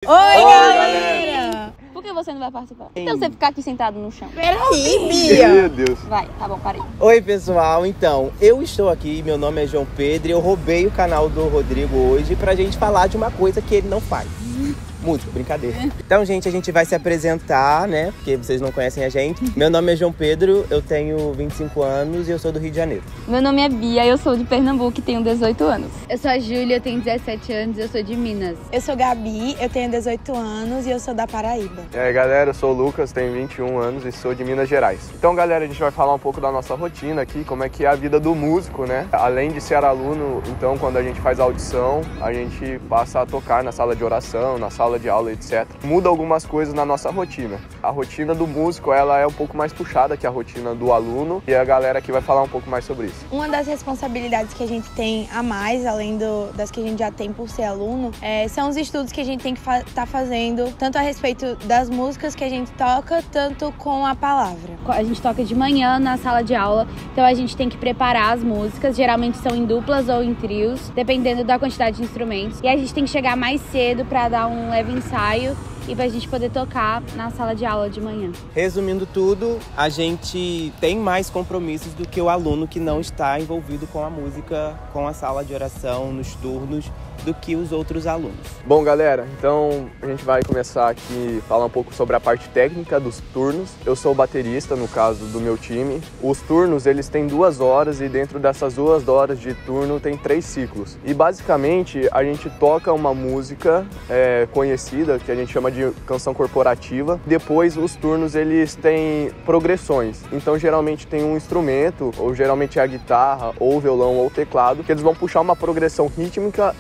Oi, galera! Por que você não vai participar? Então você ficar aqui sentado no chão. Peraí, Bia! Meu Deus. Vai, tá bom, parei. Oi, pessoal. Então, eu estou aqui, meu nome é João Pedro e eu roubei o canal do Rodrigo hoje pra gente falar de uma coisa que ele não faz. Música, brincadeira. Então, gente, a gente vai se apresentar, né? Porque vocês não conhecem a gente. Meu nome é João Pedro, eu tenho 25 anos e eu sou do Rio de Janeiro. Meu nome é Bia, eu sou de Pernambuco e tenho 18 anos. Eu sou a Júlia, eu tenho 17 anos e eu sou de Minas. Eu sou Gabi, eu tenho 18 anos e eu sou da Paraíba. E aí, galera, eu sou o Lucas, tenho 21 anos e sou de Minas Gerais. Então, galera, a gente vai falar um pouco da nossa rotina aqui, como é que é a vida do músico, né? Além de ser aluno, então, quando a gente faz a audição, a gente passa a tocar na sala de oração, na sala de aula, etc. Muda algumas coisas na nossa rotina. A rotina do músico, ela é um pouco mais puxada que a rotina do aluno e a galera aqui vai falar um pouco mais sobre isso. Uma das responsabilidades que a gente tem a mais, além das que a gente já tem por ser aluno, são os estudos que a gente tem que estar fazendo, tanto a respeito das músicas que a gente toca, tanto com a palavra. A gente toca de manhã na sala de aula, então a gente tem que preparar as músicas, geralmente são em duplas ou em trios, dependendo da quantidade de instrumentos. E a gente tem que chegar mais cedo para dar um leve ensaio e pra gente poder tocar na sala de aula de manhã. Resumindo tudo, a gente tem mais compromissos do que o aluno que não está envolvido com a música, com a sala de oração, nos turnos, do que os outros alunos. Bom, galera, então a gente vai começar aqui a falar um pouco sobre a parte técnica dos turnos. Eu sou o baterista, no caso do meu time. Os turnos, eles têm 2 horas e dentro dessas 2 horas de turno tem 3 ciclos. E basicamente a gente toca uma música conhecida, que a gente chama de canção corporativa. Depois os turnos, eles têm progressões. Então geralmente tem um instrumento, ou geralmente é a guitarra, ou o violão, ou o teclado, que eles vão puxar uma progressão rítmica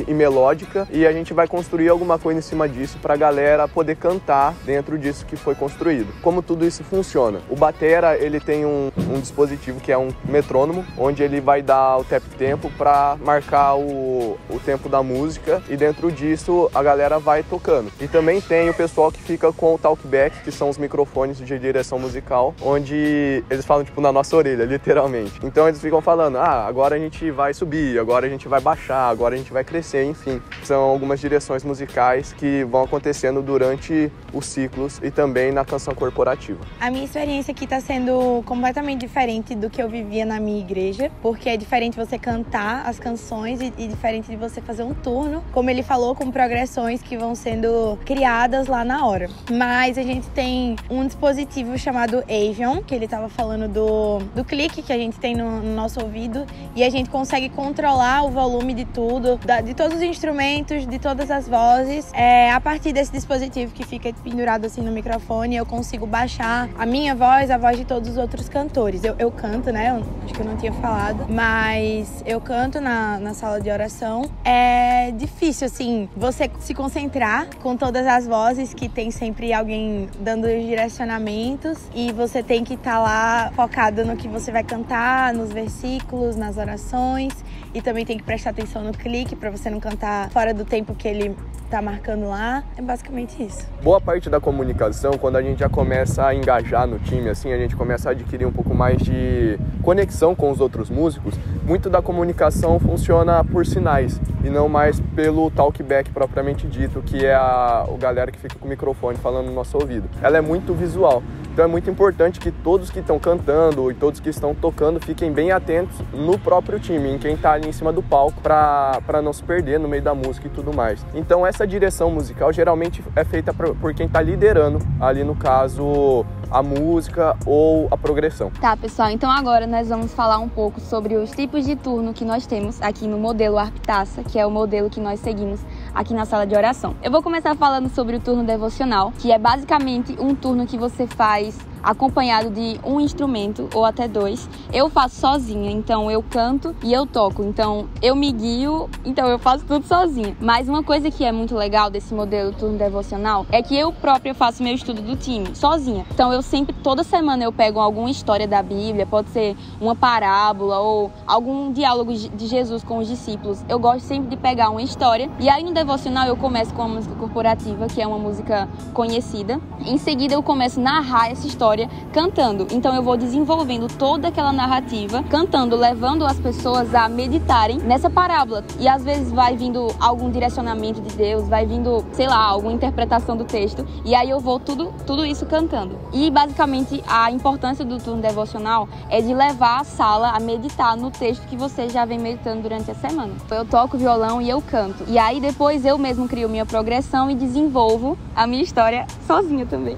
e melódica e a gente vai construir alguma coisa em cima disso pra galera poder cantar dentro disso que foi construído. Como tudo isso funciona? O batera, ele tem um dispositivo que é um metrônomo, onde ele vai dar o tap tempo pra marcar o tempo da música e dentro disso a galera vai tocando. E também tem o pessoal que fica com o talkback, que são os microfones de direção musical, onde eles falam tipo na nossa orelha, literalmente. Então eles ficam falando, agora a gente vai subir, agora a gente vai baixar, agora a gente vai crescer, enfim. São algumas direções musicais que vão acontecendo durante os ciclos e também na canção corporativa. A minha experiência aqui está sendo completamente diferente do que eu vivia na minha igreja, porque é diferente você cantar as canções e diferente de você fazer um turno, como ele falou, com progressões que vão sendo criadas lá na hora. Mas a gente tem um dispositivo chamado Avion, que ele estava falando do clique que a gente tem no nosso ouvido, e a gente consegue controlar o volume de tudo, de todos os instrumentos, de todas as vozes. A partir desse dispositivo que fica pendurado assim no microfone, eu consigo baixar a minha voz, a voz de todos os outros cantores. Eu canto, né? Acho que eu não tinha falado, mas eu canto na sala de oração. É difícil, assim, você se concentrar com todas as vozes, que tem sempre alguém dando os direcionamentos e você tem que estar lá focado no que você vai cantar, nos versículos, nas orações, e também tem que prestar atenção no clique para você não cantar fora do tempo que ele tá marcando lá. É basicamente isso. Boa parte da comunicação, quando a gente já começa a engajar no time, assim, a gente começa a adquirir um pouco mais de conexão com os outros músicos, muito da comunicação funciona por sinais e não mais pelo talkback propriamente dito, que é a galera que fica com o microfone falando no nosso ouvido. Ela é muito visual. Então é muito importante que todos que estão cantando e todos que estão tocando fiquem bem atentos no próprio time, em quem está ali em cima do palco, para não se perder no meio da música e tudo mais. Então essa direção musical geralmente é feita por quem está liderando, ali no caso, a música ou a progressão. Tá, pessoal, então agora nós vamos falar um pouco sobre os tipos de turno que nós temos aqui no modelo Arptaça, que é o modelo que nós seguimos aqui na sala de oração. Eu vou começar falando sobre o turno devocional, que é basicamente um turno que você faz acompanhado de um instrumento ou até 2. Eu faço sozinha, então eu canto e eu toco, então eu me guio, então eu faço tudo sozinha. Mas uma coisa que é muito legal desse modelo turno devocional é que eu própria faço meu estudo do time, sozinha. Então eu sempre, toda semana eu pego alguma história da Bíblia, pode ser uma parábola ou algum diálogo de Jesus com os discípulos. Eu gosto sempre de pegar uma história e aí no devocional eu começo com a música corporativa, que é uma música conhecida. Em seguida eu começo a narrar essa história história cantando. Então eu vou desenvolvendo toda aquela narrativa, cantando, levando as pessoas a meditarem nessa parábola. E às vezes vai vindo algum direcionamento de Deus, vai vindo, sei lá, alguma interpretação do texto. E aí eu vou tudo isso cantando. E basicamente a importância do turno devocional é de levar a sala a meditar no texto que você já vem meditando durante a semana. Eu toco violão e eu canto. E aí depois eu mesmo crio minha progressão e desenvolvo a minha história sozinha também.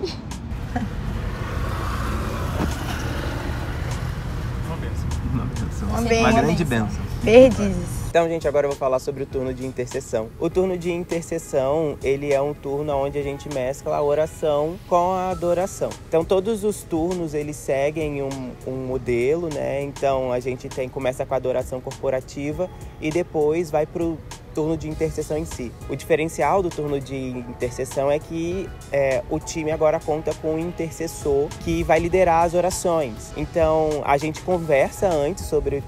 Uma grande bênção. Perdizes. Então, gente, agora eu vou falar sobre o turno de intercessão. O turno de intercessão, ele é um turno onde a gente mescla a oração com a adoração. Então, todos os turnos, eles seguem um modelo, né? Então, a gente começa com a adoração corporativa e depois vai pro turno de intercessão em si. O diferencial do turno de intercessão é que o time agora conta com um intercessor que vai liderar as orações. Então, a gente conversa antes sobre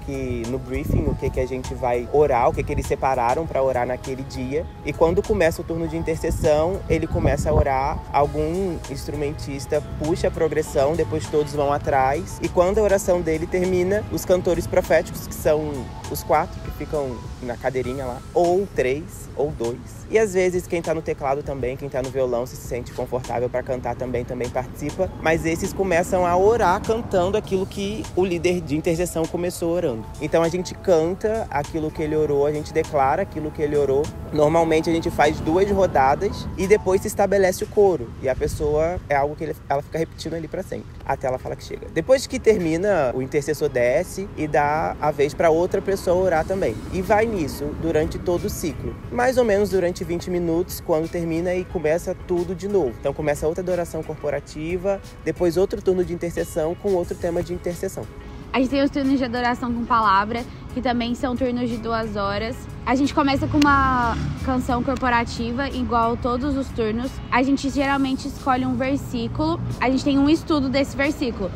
no briefing, o que a gente vai orar, o que eles separaram para orar naquele dia. E quando começa o turno de intercessão, ele começa a orar, algum instrumentista puxa a progressão, depois todos vão atrás. E quando a oração dele termina, os cantores proféticos, que são os 4 que ficam na cadeirinha lá, ou 3, ou 2. E às vezes quem tá no teclado também, quem tá no violão, se sente confortável para cantar também participa. Mas esses começam a orar cantando aquilo que o líder de intercessão começou orando. Então a gente canta aquilo que ele orou, a gente declara aquilo que ele orou. Normalmente a gente faz 2 rodadas e depois se estabelece o coro. E a pessoa, é algo que ela fica repetindo ali para sempre, até ela falar que chega. Depois que termina, o intercessor desce e dá a vez para outra pessoa orar também. E vai nisso durante todo o ciclo. Mais ou menos durante 20 minutos, quando termina e começa tudo de novo. Então começa outra adoração corporativa, depois outro turno de intercessão com outro tema de intercessão. A gente tem os turnos de adoração com palavra, que também são turnos de 2 horas. A gente começa com uma canção corporativa, igual todos os turnos. A gente geralmente escolhe um versículo. A gente tem um estudo desse versículo.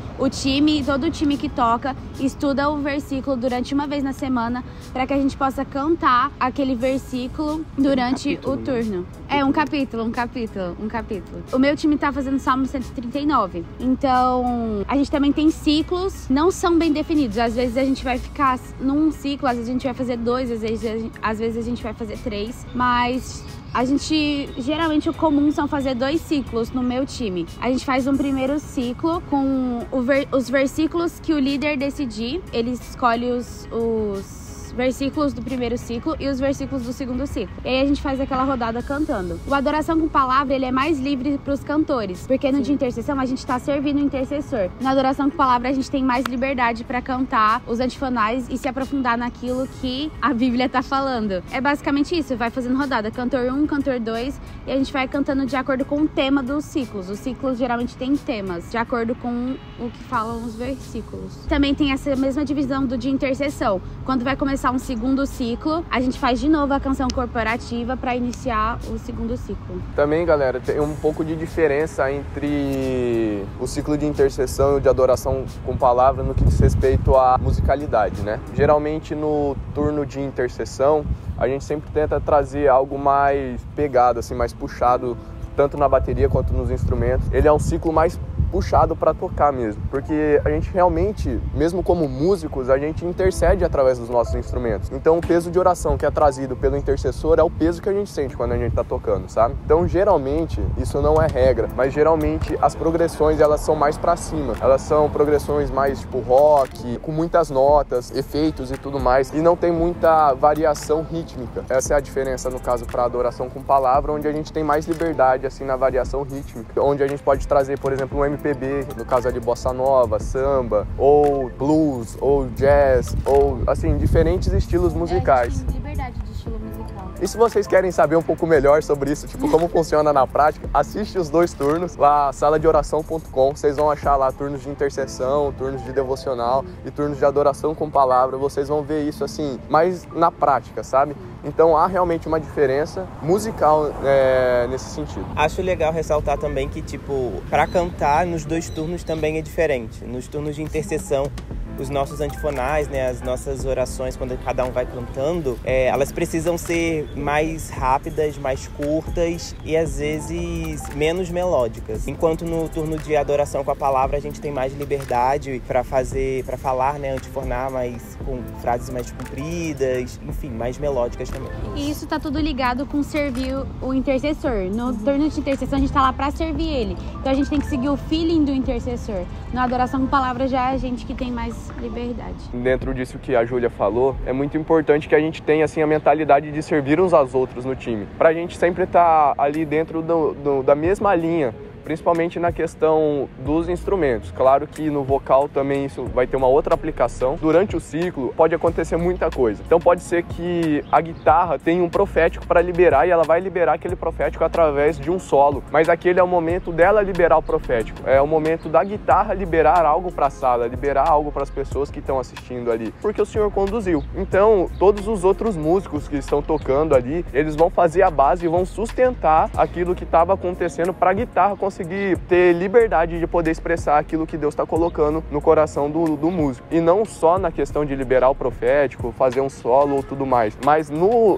Todo o time que toca estuda o versículo durante uma vez na semana para que a gente possa cantar aquele versículo durante o turno. É um capítulo. O meu time tá fazendo Salmo 139. Então, a gente também tem ciclos, não são bem definidos. Às vezes a gente vai ficar num ciclo, às vezes a gente vai fazer 2, às vezes a gente vai fazer 3, mas geralmente o comum são fazer 2 ciclos no meu time. A gente faz um primeiro ciclo com os versículos que o líder decidir, ele escolhe os versículos do primeiro ciclo e os versículos do segundo ciclo. E aí a gente faz aquela rodada cantando. O adoração com palavra, ele é mais livre para os cantores, porque no de intercessão a gente está servindo o intercessor. Na adoração com palavra a gente tem mais liberdade para cantar os antifonais e se aprofundar naquilo que a Bíblia tá falando. É basicamente isso, vai fazendo rodada, cantor 1, cantor 2, e a gente vai cantando de acordo com o tema dos ciclos. Os ciclos geralmente têm temas, de acordo com o que falam os versículos. Também tem essa mesma divisão do de intercessão. Quando vai começar um segundo ciclo, a gente faz de novo a canção corporativa para iniciar o segundo ciclo. Também, galera, tem um pouco de diferença entre o ciclo de intercessão e o de adoração com palavra no que diz respeito à musicalidade, né? Geralmente no turno de intercessão, a gente sempre tenta trazer algo mais pegado, assim, mais puxado, tanto na bateria quanto nos instrumentos. Ele é um ciclo mais puxado para tocar mesmo, porque a gente realmente, mesmo como músicos, a gente intercede através dos nossos instrumentos. Então o peso de oração que é trazido pelo intercessor é o peso que a gente sente quando a gente tá tocando, sabe? Então geralmente, isso não é regra, mas geralmente as progressões elas são mais para cima, elas são progressões mais tipo rock, com muitas notas, efeitos e tudo mais, e não tem muita variação rítmica. Essa é a diferença no caso para adoração com palavra, onde a gente tem mais liberdade assim na variação rítmica, onde a gente pode trazer, por exemplo, um MPB, no caso de bossa nova, samba, ou blues, ou jazz, ou assim, diferentes estilos musicais. A gente tem liberdade de estilo musical. E se vocês querem saber um pouco melhor sobre isso, tipo como funciona na prática, assiste os 2 turnos lá, saladeoração.com, vocês vão achar lá turnos de intercessão, turnos de devocional e turnos de adoração com palavra, vocês vão ver isso assim, mais na prática, sabe? Então há realmente uma diferença musical nesse sentido. Acho legal ressaltar também que, tipo, para cantar nos 2 turnos também é diferente. Nos turnos de intercessão, os nossos antifonais, né, as nossas orações, quando cada um vai cantando, elas precisam ser mais rápidas, mais curtas e às vezes menos melódicas. Enquanto no turno de adoração com a palavra a gente tem mais liberdade para falar, né, antifonar, mas com frases mais compridas, enfim, mais melódicas também. E isso tá tudo ligado com servir o intercessor. No turno de intercessão a gente tá lá para servir ele. Então a gente tem que seguir o feeling do intercessor. Na adoração com palavra já é a gente que tem mais liberdade. Dentro disso que a Júlia falou, é muito importante que a gente tenha assim, a mentalidade de servir uns aos outros no time. Pra gente sempre estar ali dentro da mesma linha. Principalmente na questão dos instrumentos. Claro que no vocal também isso vai ter uma outra aplicação. Durante o ciclo pode acontecer muita coisa. Então pode ser que a guitarra tenha um profético para liberar e ela vai liberar aquele profético através de um solo. Mas aquele é o momento dela liberar o profético. É o momento da guitarra liberar algo para a sala, liberar algo para as pessoas que estão assistindo ali. Porque o Senhor conduziu. Então todos os outros músicos que estão tocando ali, eles vão fazer a base e vão sustentar aquilo que estava acontecendo para a guitarra conseguir ter liberdade de poder expressar aquilo que Deus está colocando no coração do músico. E não só na questão de liberar o profético, fazer um solo ou tudo mais, mas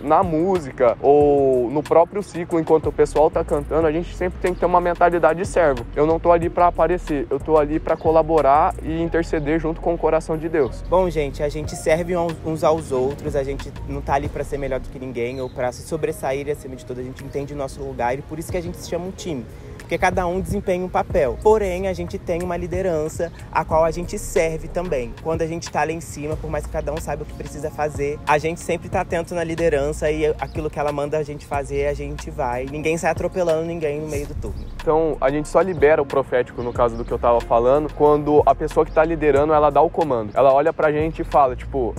na música ou no próprio ciclo, enquanto o pessoal está cantando, a gente sempre tem que ter uma mentalidade de servo. Eu não estou ali para aparecer, eu estou ali para colaborar e interceder junto com o coração de Deus. Bom, gente, a gente serve uns aos outros, a gente não está ali para ser melhor do que ninguém ou para se sobressair acima de tudo, a gente entende o nosso lugar e por isso que a gente se chama um time. Porque cada um desempenha um papel. Porém, a gente tem uma liderança a qual a gente serve também. Quando a gente tá lá em cima, por mais que cada um saiba o que precisa fazer, a gente sempre tá atento na liderança e aquilo que ela manda a gente fazer, a gente vai. Ninguém sai atropelando ninguém no meio do turno. Então, a gente só libera o profético, no caso do que eu tava falando, quando a pessoa que tá liderando, ela dá o comando. Ela olha pra gente e fala, tipo,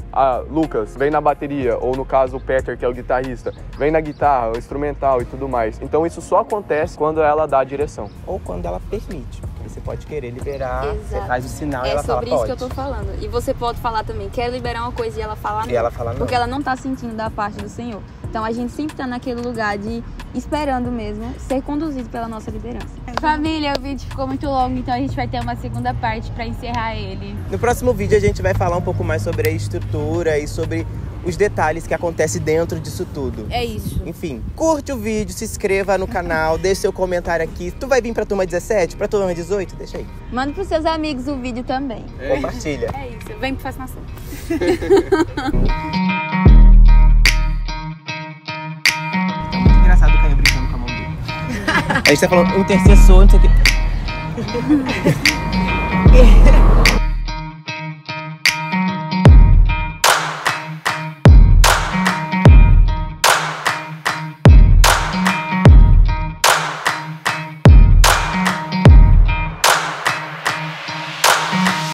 Lucas, vem na bateria, ou no caso o Peter, que é o guitarrista, vem na guitarra, o instrumental e tudo mais. Então, isso só acontece quando ela dá a direção. Ou quando ela permite, porque você pode querer liberar, Exato. você faz o sinal e ela fala, É sobre isso que eu tô falando. E você pode falar também, quer liberar uma coisa e ela fala não. E ela fala não. Porque ela não tá sentindo da parte do Senhor. Então a gente sempre tá naquele lugar de esperando mesmo ser conduzido pela nossa liderança. Família, o vídeo ficou muito longo, então a gente vai ter uma segunda parte para encerrar ele. No próximo vídeo a gente vai falar um pouco mais sobre a estrutura e sobre os detalhes que acontecem dentro disso tudo. É isso. Enfim, curte o vídeo, se inscreva no canal, deixe seu comentário aqui. Tu vai vir pra turma 17, pra turma 18? Deixa aí. Manda pros seus amigos o vídeo também. Compartilha. É isso. Vem pro Fascinação. É muito engraçado o Caio brincando com a mão dele. A gente tá falando intercessor, não sei o quê.